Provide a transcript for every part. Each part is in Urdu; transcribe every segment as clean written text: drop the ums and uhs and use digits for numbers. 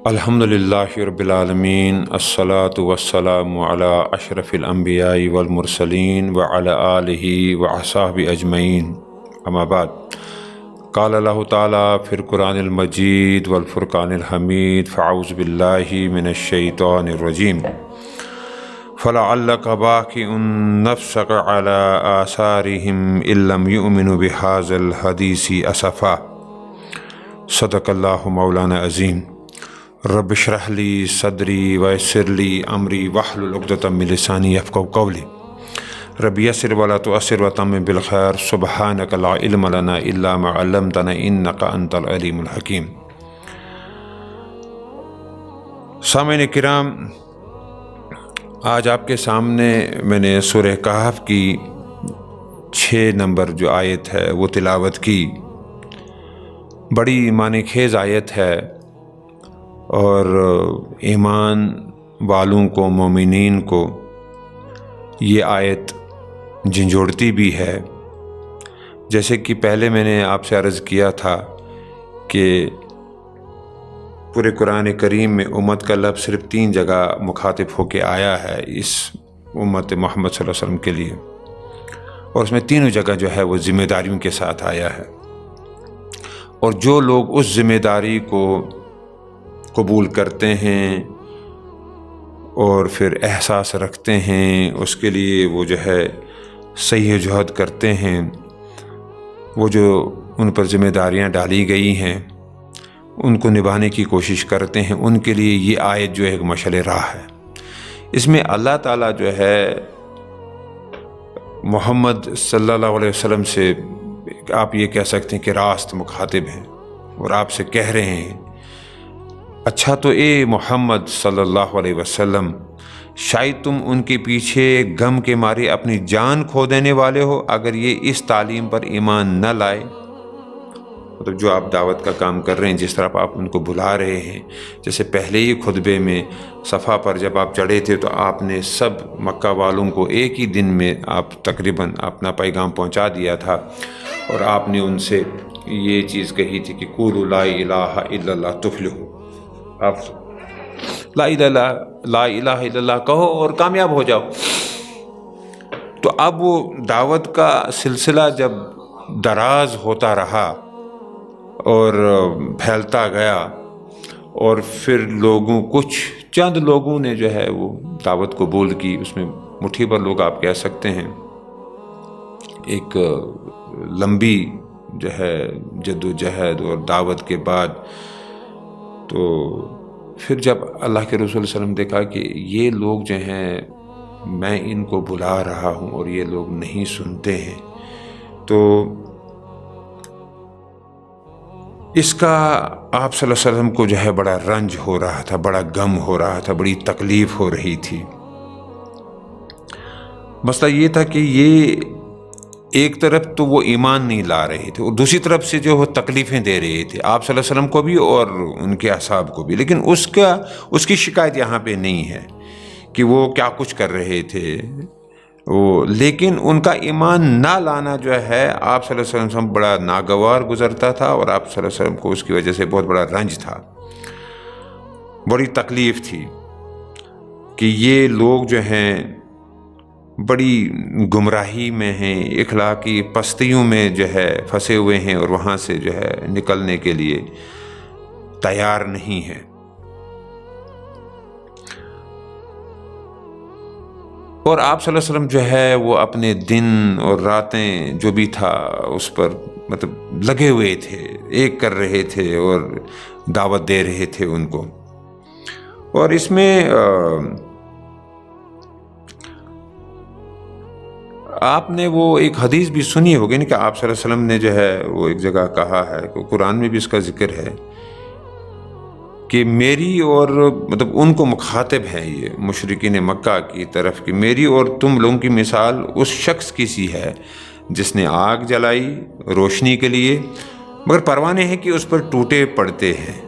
الحمدللہ رب العالمین الصلاۃ والسلام علی اشرف الانبیاء والمرسلین وعلی آلہ وصحبہ اجمعین اما بعد قال اللہ تعالیٰ فی القرآن المجید والفرقان الحمید فاعوذ باللہ من الشیطان الرجیم فلعلک باخع نفسک علی آثارہم ان لم یؤمنوا بہذا الحدیث اسفا۔ صدق اللہ مولانا عظیم۔ رب اشرح لی صدری ویسر لی امری واحلل عقدۃ من لسانی یفقہوا قولی رب یسر ولا تعسر وتمم بالخیر سبحانک لا علم لنا الا ما علمتنا انک انت العلیم الحکیم۔ سامعین کرام، آج آپ کے سامنے میں نے سورہ کہف کی 6 نمبر جو آیت ہے وہ تلاوت کی۔ بڑی معنی خیز آیت ہے اور ایمان والوں کو، مومنین کو یہ آیت جھنجھوڑتی بھی ہے۔ جیسے کہ پہلے میں نے آپ سے عرض کیا تھا کہ پورے قرآن کریم میں امت کا لفظ صرف 3 جگہ مخاطب ہو کے آیا ہے اس امت محمد صلی اللہ علیہ وسلم کے لیے، اور اس میں تینوں جگہ جو ہے وہ ذمہ داریوں کے ساتھ آیا ہے، اور جو لوگ اس ذمہ داری کو قبول کرتے ہیں اور پھر احساس رکھتے ہیں، اس کے لیے وہ جو ہے صحیح جہد کرتے ہیں، وہ جو ان پر ذمہ داریاں ڈالی گئی ہیں ان کو نبھانے کی کوشش کرتے ہیں، ان کے لیے یہ آیت جو ہے ایک مشعل راہ ہے۔ اس میں اللہ تعالیٰ جو ہے محمد صلی اللہ علیہ وسلم سے آپ یہ کہہ سکتے ہیں کہ راست مخاطب ہیں، اور آپ سے کہہ رہے ہیں اچھا تو اے محمد صلی اللہ علیہ وسلم، شاید تم ان کے پیچھے غم کے مارے اپنی جان کھو دینے والے ہو اگر یہ اس تعلیم پر ایمان نہ لائے۔ مطلب جو آپ دعوت کا کام کر رہے ہیں، جس طرح آپ ان کو بلا رہے ہیں، جیسے پہلے ہی خطبے میں صفا پر جب آپ چڑھے تھے تو آپ نے سب مکہ والوں کو ایک ہی دن میں آپ تقریباً اپنا پیغام پہنچا دیا تھا، اور آپ نے ان سے یہ چیز کہی تھی کہ قولوا لا الہ الا اللہ تفلحوا، آپ لا الہ الا اللہ کہو اور کامیاب ہو جاؤ۔ تو اب وہ دعوت کا سلسلہ جب دراز ہوتا رہا اور پھیلتا گیا، اور پھر کچھ چند لوگوں نے جو ہے وہ دعوت قبول کی، اس میں مٹھی بھر لوگ آپ کہہ سکتے ہیں۔ ایک لمبی جو ہے جد و جہد اور دعوت کے بعد تو پھر جب اللہ کے رسول صلی اللہ علیہ وسلم دیکھا کہ یہ لوگ جو ہیں میں ان کو بلا رہا ہوں اور یہ لوگ نہیں سنتے ہیں، تو اس کا آپ صلی اللہ علیہ وسلم کو جو ہے بڑا رنج ہو رہا تھا، بڑا غم ہو رہا تھا، بڑی تکلیف ہو رہی تھی۔ مسئلہ یہ تھا کہ یہ ایک طرف تو وہ ایمان نہیں لا رہے تھے، اور دوسری طرف سے جو وہ تکلیفیں دے رہے تھے آپ صلی اللہ علیہ وسلم کو بھی اور ان کے اصحاب کو بھی، لیکن اس کی شکایت یہاں پہ نہیں ہے کہ وہ کیا کچھ کر رہے تھے، لیکن ان کا ایمان نہ لانا جو ہے آپ صلی اللہ علیہ وسلم بڑا ناگوار گزرتا تھا، اور آپ صلی اللہ علیہ وسلم کو اس کی وجہ سے بہت بڑا رنج تھا، بڑی تکلیف تھی کہ یہ لوگ جو ہیں بڑی گمراہی میں ہیں، اخلاقی پستیوں میں جو ہے پھنسے ہوئے ہیں، اور وہاں سے جو ہے نکلنے کے لیے تیار نہیں ہیں۔ اور آپ صلی اللہ علیہ وسلم جو ہے وہ اپنے دن اور راتیں جو بھی تھا اس پر مطلب لگے ہوئے تھے، ایک کر رہے تھے اور دعوت دے رہے تھے ان کو۔ اور اس میں آپ نے وہ ایک حدیث بھی سنی ہوگی نا کہ آپ صلی اللہ علیہ وسلم نے جو ہے وہ ایک جگہ کہا ہے کہ قرآن میں بھی اس کا ذکر ہے کہ میری اور مطلب ان کو مخاطب ہے یہ مشرکین مکہ کی طرف کہ میری اور تم لوگوں کی مثال اس شخص کی سی ہے جس نے آگ جلائی روشنی کے لیے، مگر پروانے ہیں کہ اس پر ٹوٹے پڑتے ہیں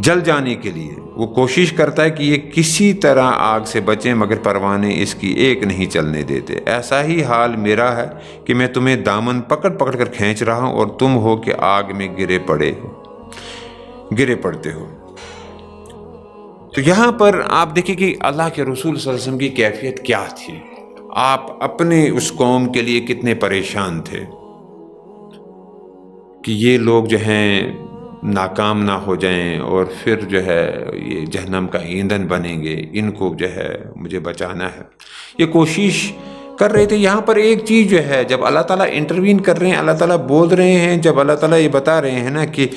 جل جانے کے لیے۔ وہ کوشش کرتا ہے کہ یہ کسی طرح آگ سے بچیں، مگر پروانے اس کی ایک نہیں چلنے دیتے۔ ایسا ہی حال میرا ہے کہ میں تمہیں دامن پکڑ پکڑ کر کھینچ رہا ہوں، اور تم ہو کہ آگ میں گرے پڑتے ہو۔ تو یہاں پر آپ دیکھیں کہ اللہ کے رسول صلی اللہ علیہ وسلم کی کیفیت کیا تھی، آپ اپنے اس قوم کے لیے کتنے پریشان تھے کہ یہ لوگ جو ہیں ناکام نہ ہو جائیں اور پھر جو ہے یہ جہنم کا ایندھن بنیں گے، ان کو جو ہے مجھے بچانا ہے، یہ کوشش کر رہے تھے۔ یہاں پر ایک چیز جو ہے، جب اللہ تعالیٰ انٹروین کر رہے ہیں، اللہ تعالیٰ بول رہے ہیں، جب اللہ تعالیٰ یہ بتا رہے ہیں نا کہ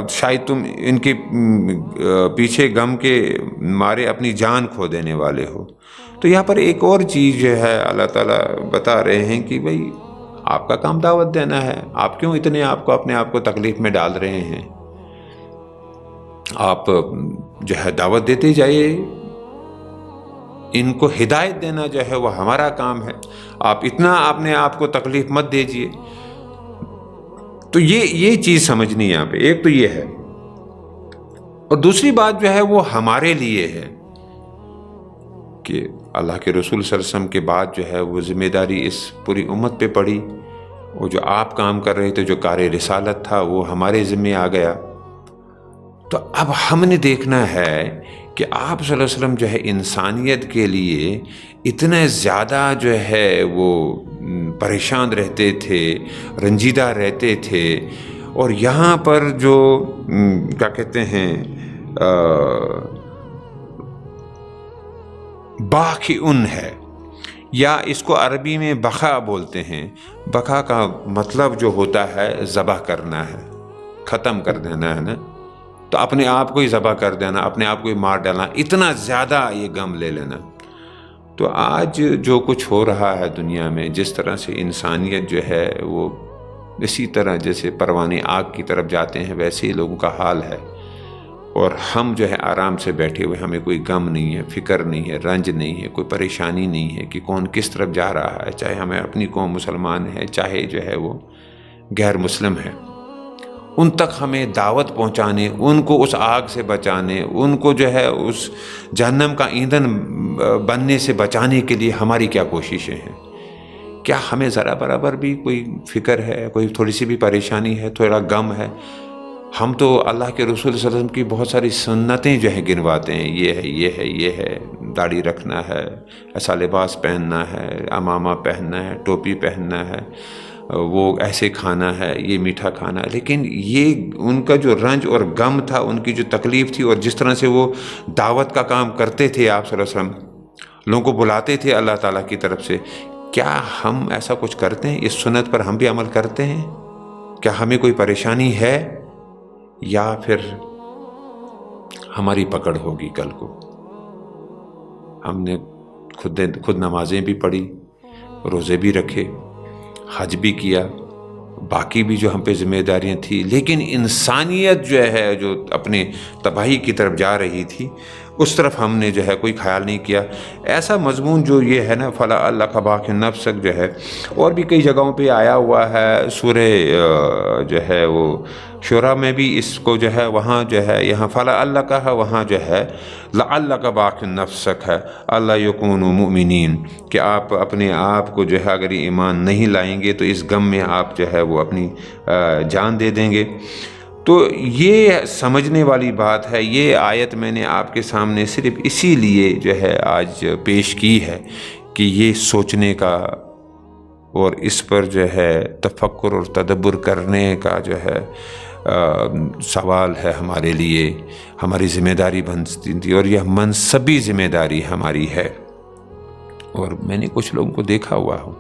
شاید تم ان کے پیچھے غم کے مارے اپنی جان کھو دینے والے ہو، تو یہاں پر ایک اور چیز جو ہے اللہ تعالیٰ بتا رہے ہیں کہ بھائی آپ کا کام دعوت دینا ہے، آپ کیوں اتنے اپنے آپ کو تکلیف میں ڈال رہے ہیں؟ آپ جو ہے دعوت دیتے جائیے، ان کو ہدایت دینا جو ہے وہ ہمارا کام ہے، آپ اتنا اپنے آپ کو تکلیف مت دیجیے۔ تو یہ چیز سمجھنی یہاں پہ، ایک تو یہ ہے، اور دوسری بات جو ہے وہ ہمارے لیے ہے کہ اللہ کے رسول صلی اللہ علیہ وسلم کے بعد جو ہے وہ ذمہ داری اس پوری امت پہ پڑی، وہ جو آپ کام کر رہے تھے، جو کار رسالت تھا، وہ ہمارے ذمہ آ گیا۔ تو اب ہم نے دیکھنا ہے کہ آپ صلی اللہ علیہ وسلم جو ہے انسانیت کے لیے اتنے زیادہ جو ہے وہ پریشان رہتے تھے، رنجیدہ رہتے تھے، اور یہاں پر جو کیا کہتے ہیں باخِعٌ ہے، یا اس کو عربی میں بخا بولتے ہیں۔ بخا کا مطلب جو ہوتا ہے ذبح کرنا ہے، ختم کر دینا ہے نا، تو اپنے آپ کو ہی ذبح کر دینا، اپنے آپ کو ہی مار ڈالنا، اتنا زیادہ یہ غم لے لینا۔ تو آج جو کچھ ہو رہا ہے دنیا میں، جس طرح سے انسانیت جو ہے وہ اسی طرح جیسے پروانے آگ کی طرف جاتے ہیں، ویسے ہی لوگوں کا حال ہے، اور ہم جو ہے آرام سے بیٹھے ہوئے، ہمیں کوئی غم نہیں ہے، فکر نہیں ہے، رنج نہیں ہے، کوئی پریشانی نہیں ہے کہ کون کس طرف جا رہا ہے، چاہے ہمیں اپنی قوم مسلمان ہے، چاہے جو ہے وہ غیر مسلم ہے، ان تک ہمیں دعوت پہنچانے، ان کو اس آگ سے بچانے، ان کو جو ہے اس جہنم کا ایندھن بننے سے بچانے کے لیے ہماری کیا کوششیں ہیں؟ کیا ہمیں ذرا برابر بھی کوئی فکر ہے، کوئی تھوڑی سی بھی پریشانی ہے، تھوڑا غم ہے؟ ہم تو اللہ کے رسول صلی اللہ علیہ وسلم کی بہت ساری سنتیں جو ہیں گنواتے ہیں، یہ ہے، یہ ہے، یہ ہے، داڑھی رکھنا ہے، ایسا لباس پہننا ہے، عمامہ پہننا ہے، ٹوپی پہننا ہے، وہ ایسے کھانا ہے، یہ میٹھا کھانا ہے، لیکن یہ ان کا جو رنج اور غم تھا، ان کی جو تکلیف تھی، اور جس طرح سے وہ دعوت کا کام کرتے تھے، آپ صلی اللہ علیہ وسلم لوگوں کو بلاتے تھے اللہ تعالیٰ کی طرف سے، کیا ہم ایسا کچھ کرتے ہیں؟ اس سنت پر ہم بھی عمل کرتے ہیں؟ کیا ہمیں کوئی پریشانی ہے، یا پھر ہماری پکڑ ہوگی کل کو؟ ہم نے خود نمازیں بھی پڑھی، روزے بھی رکھے، حج بھی کیا، باقی بھی جو ہم پہ ذمہ داریاں تھیں، لیکن انسانیت جو ہے جو اپنے تباہی کی طرف جا رہی تھی، اس طرف ہم نے جو ہے کوئی خیال نہیں کیا۔ ایسا مضمون جو یہ ہے نا، فلا اللہ کا باق نفسک جو ہے، اور بھی کئی جگہوں پہ آیا ہوا ہے، سورہ جو ہے وہ شورا میں بھی اس کو جو ہے وہاں جو ہے، یہاں فلا اللہ کا ہے، وہاں جو ہے لعلک باق نفسک ہے اللہ یکونوا مؤمنین، کہ آپ اپنے آپ کو جو ہے اگر ایمان نہیں لائیں گے تو اس غم میں آپ جو ہے وہ اپنی جان دے دیں گے۔ تو یہ سمجھنے والی بات ہے۔ یہ آیت میں نے آپ کے سامنے صرف اسی لیے جو ہے آج پیش کی ہے کہ یہ سوچنے کا اور اس پر جو ہے تفکر اور تدبر کرنے کا جو ہے سوال ہے ہمارے لیے، ہماری ذمہ داری بنتی تھی، اور یہ منصبی ذمہ داری ہماری ہے۔ اور میں نے کچھ لوگوں کو دیکھا ہوا ہوں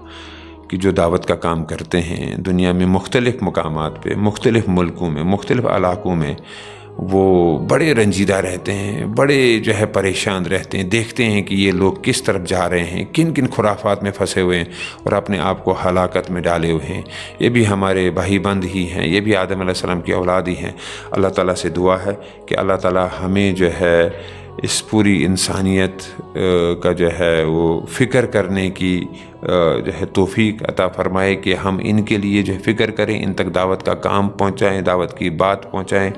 کہ جو دعوت کا کام کرتے ہیں دنیا میں مختلف مقامات پہ، مختلف ملکوں میں، مختلف علاقوں میں، وہ بڑے رنجیدہ رہتے ہیں، بڑے جو ہے پریشان رہتے ہیں، دیکھتے ہیں کہ یہ لوگ کس طرف جا رہے ہیں، کن کن خرافات میں پھنسے ہوئے ہیں اور اپنے آپ کو ہلاکت میں ڈالے ہوئے ہیں۔ یہ بھی ہمارے بھائی بند ہی ہیں، یہ بھی آدم علیہ السلام کی اولاد ہی ہیں۔ اللہ تعالیٰ سے دعا ہے کہ اللہ تعالیٰ ہمیں جو ہے اس پوری انسانیت کا جو ہے وہ فکر کرنے کی جو ہے توفیق عطا فرمائے کہ ہم ان کے لیے جو ہے فکر کریں، ان تک دعوت کا کام پہنچائیں، دعوت کی بات پہنچائیں،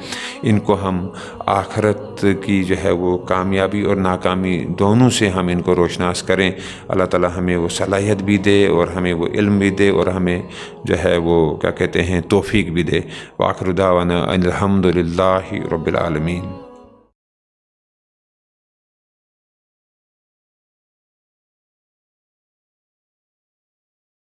ان کو ہم آخرت کی جو ہے وہ کامیابی اور ناکامی دونوں سے ہم ان کو روشناس کریں۔ اللہ تعالیٰ ہمیں وہ صلاحیت بھی دے اور ہمیں وہ علم بھی دے اور ہمیں جو ہے وہ کیا کہتے ہیں توفیق بھی دے۔ وآخر دعوانا الحمد للہ رب العالمین۔